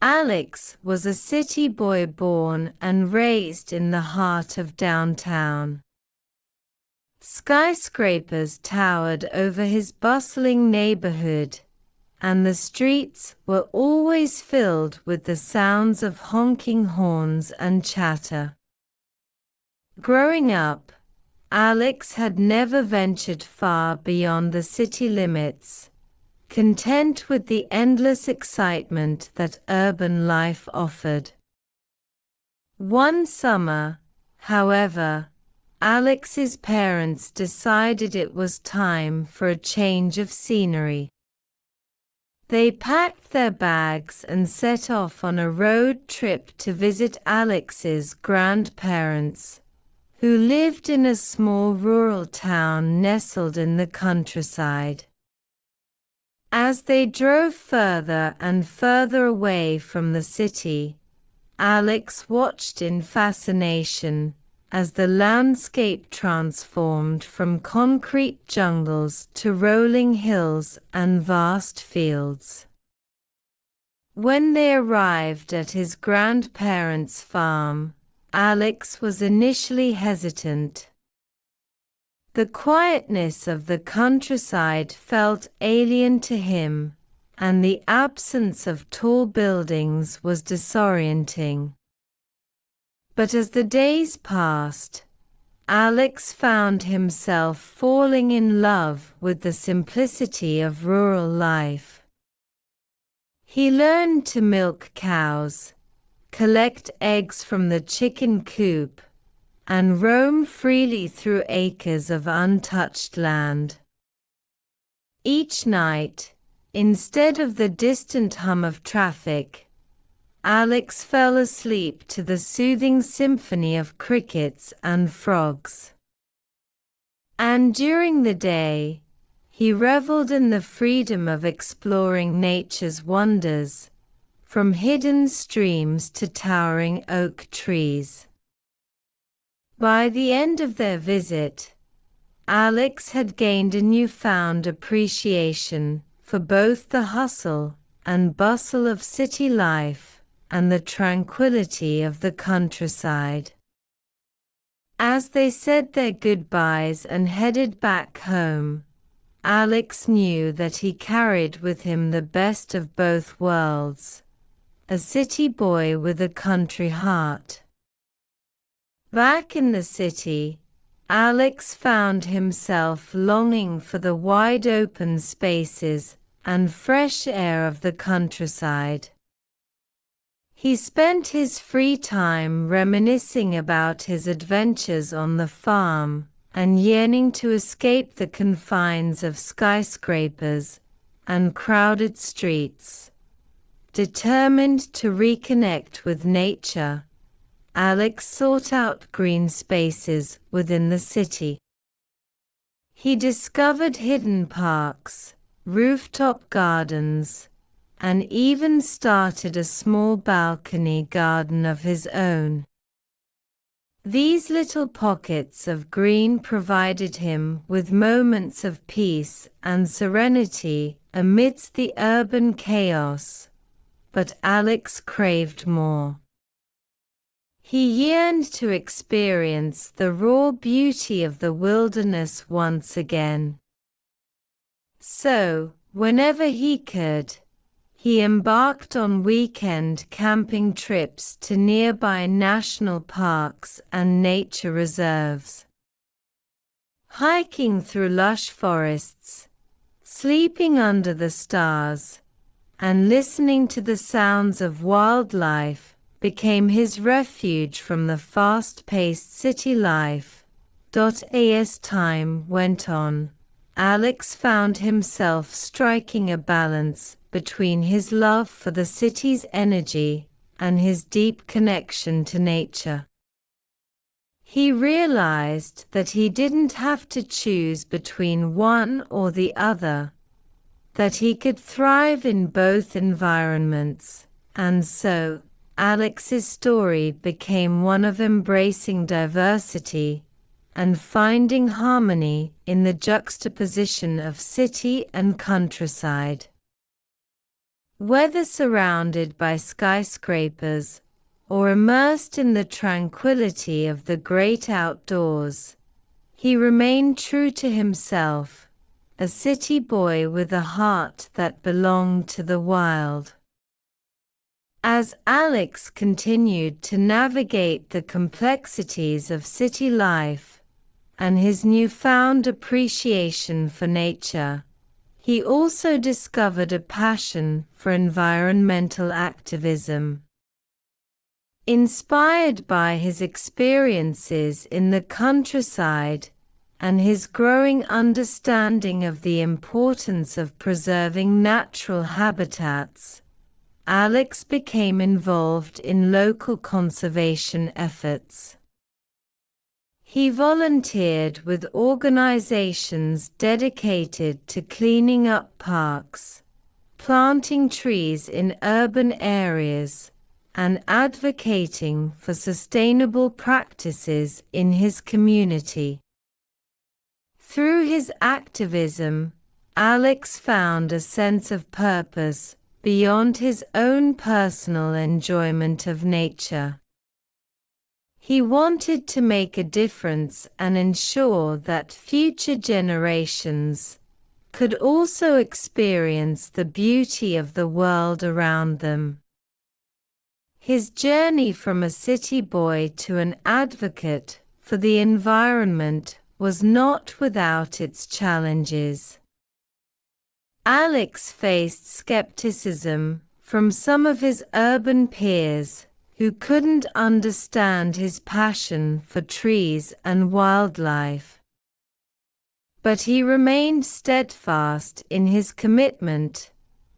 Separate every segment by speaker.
Speaker 1: Alex was a city boy born and raised in the heart of downtown. Skyscrapers towered over his bustling neighborhood, and the streets were always filled with the sounds of honking horns and chatter. Growing up, Alex had never ventured far beyond the city limits, content with the endless excitement that urban life offered. One summer, however, Alex's parents decided it was time for a change of scenery. They packed their bags and set off on a road trip to visit Alex's grandparents, who lived in a small rural town nestled in the countryside. As they drove further and further away from the city, Alex watched in fascination as the landscape transformed from concrete jungles to rolling hills and vast fields. When they arrived at his grandparents' farm, Alex was initially hesitant. The quietness of the countryside felt alien to him, and the absence of tall buildings was disorienting. But as the days passed, Alex found himself falling in love with the simplicity of rural life. He learned to milk cows, collect eggs from the chicken coop, and roam freely through acres of untouched land. Each night, instead of the distant hum of traffic, Alex fell asleep to the soothing symphony of crickets and frogs. And during the day, he reveled in the freedom of exploring nature's wonders, from hidden streams to towering oak trees. By the end of their visit, Alex had gained a newfound appreciation for both the hustle and bustle of city life and the tranquility of the countryside. As they said their goodbyes and headed back home, Alex knew that he carried with him the best of both worlds, a city boy with a country heart. Back in the city, Alex found himself longing for the wide open spaces and fresh air of the countryside. He spent his free time reminiscing about his adventures on the farm and yearning to escape the confines of skyscrapers and crowded streets. Determined to reconnect with nature, Alex sought out green spaces within the city. He discovered hidden parks, rooftop gardens, and even started a small balcony garden of his own. These little pockets of green provided him with moments of peace and serenity amidst the urban chaos, but Alex craved more. He yearned to experience the raw beauty of the wilderness once again. So, whenever he could, he embarked on weekend camping trips to nearby national parks and nature reserves. Hiking through lush forests, sleeping under the stars, and listening to the sounds of wildlife became his refuge from the fast-paced city life. As time went on, Alex found himself striking a balance between his love for the city's energy and his deep connection to nature. He realized that he didn't have to choose between one or the other, that he could thrive in both environments, and so Alex's story became one of embracing diversity and finding harmony in the juxtaposition of city and countryside. Whether surrounded by skyscrapers or immersed in the tranquility of the great outdoors, he remained true to himself, a city boy with a heart that belonged to the wild. As Alex continued to navigate the complexities of city life and his newfound appreciation for nature, he also discovered a passion for environmental activism. Inspired by his experiences in the countryside and his growing understanding of the importance of preserving natural habitats, Alex became involved in local conservation efforts. He volunteered with organizations dedicated to cleaning up parks, planting trees in urban areas, and advocating for sustainable practices in his community. Through his activism, Alex found a sense of purpose beyond his own personal enjoyment of nature. He wanted to make a difference and ensure that future generations could also experience the beauty of the world around them. His journey from a city boy to an advocate for the environment was not without its challenges. Alex faced skepticism from some of his urban peers who couldn't understand his passion for trees and wildlife. But he remained steadfast in his commitment,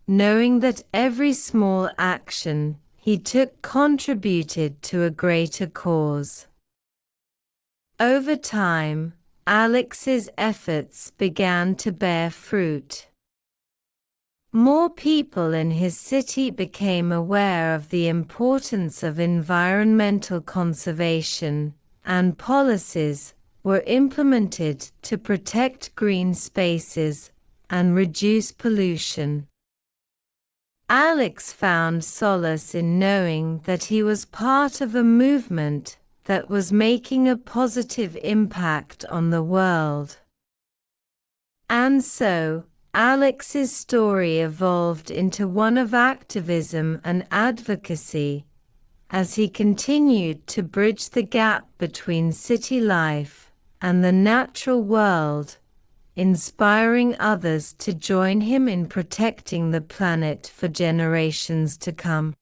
Speaker 1: knowing that every small action he took contributed to a greater cause. Over time, Alex's efforts began to bear fruit. More people in his city became aware of the importance of environmental conservation, and policies were implemented to protect green spaces and reduce pollution. Alex found solace in knowing that he was part of a movement that was making a positive impact on the world. And so, Alex's story evolved into one of activism and advocacy, as he continued to bridge the gap between city life and the natural world, inspiring others to join him in protecting the planet for generations to come.